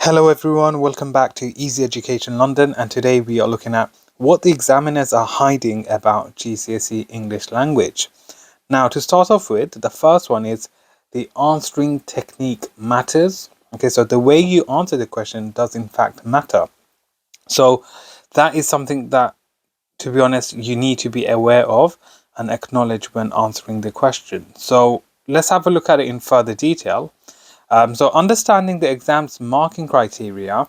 Hello everyone, welcome back to Easy Education London, and today we are looking at what the examiners are hiding about GCSE English language. Now, to start off with, the first one is the answering technique matters. Okay, so the way you answer the question does in fact matter. So that is something that, to be honest, you need to be aware of and acknowledge when answering the question. So let's have a look at it in further detail. So understanding the exam's marking criteria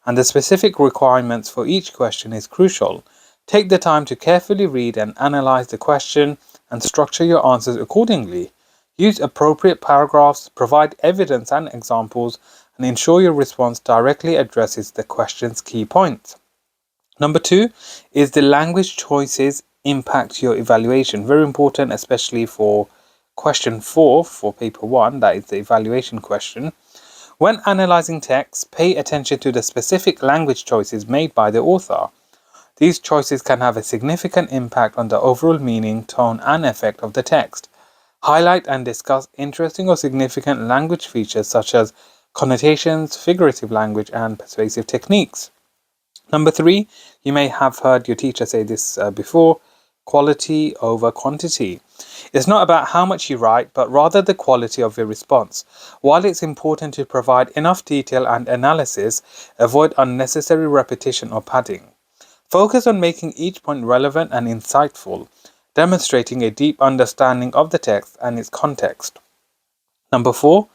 and the specific requirements for each question is crucial. Take the time to carefully read and analyze the question and structure your answers accordingly. Use appropriate paragraphs, provide evidence and examples, and ensure your response directly addresses the question's key points. Number two is the language choices impact your evaluation. Very important, especially for question 4 for paper 1, that is the evaluation question. When analyzing text, pay attention to the specific language choices made by the author. These choices can have a significant impact on the overall meaning, tone, and effect of the text. Highlight and discuss interesting or significant language features such as connotations, figurative language, and persuasive techniques. Number three, you may have heard your teacher say this before: quality over quantity. It's not about how much you write, but rather the quality of your response. While it's important to provide enough detail and analysis, avoid unnecessary repetition or padding. Focus on making each point relevant and insightful, demonstrating a deep understanding of the text and its context. Number four,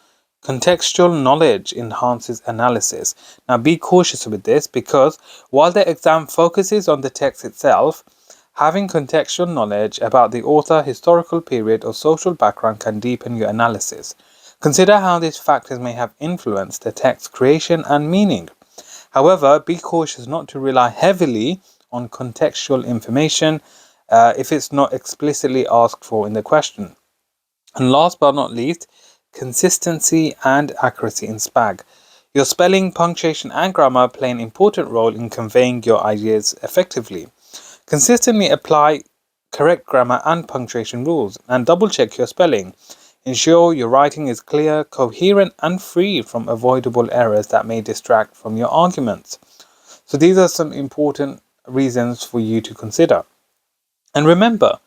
contextual knowledge enhances analysis. Now be cautious with this, because while the exam focuses on the text itself, having contextual knowledge about the author, historical period, or social background can deepen your analysis. Consider how these factors may have influenced the text creation and meaning. However, be cautious not to rely heavily on contextual information if it's not explicitly asked for in the question. And last but not least, consistency and accuracy in SPAG. Your spelling, punctuation, and grammar play an important role in conveying your ideas effectively. Consistently apply correct grammar and punctuation rules, and double check your spelling. Ensure your writing is clear, coherent, and free from avoidable errors that may distract from your arguments. So these are some important reasons for you to consider. And remember,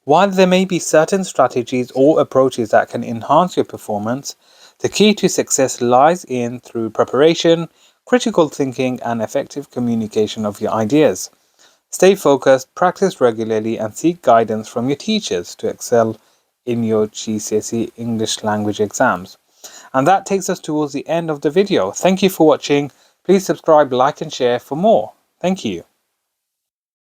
while there may be certain strategies or approaches that can enhance your performance, the key to success lies in through preparation, critical thinking, and effective communication of your ideas. Stay focused, practice regularly, and seek guidance from your teachers to excel in your GCSE English language exams. And that takes us towards the end of the video. Thank you for watching. Please subscribe, like, and share for more. Thank you.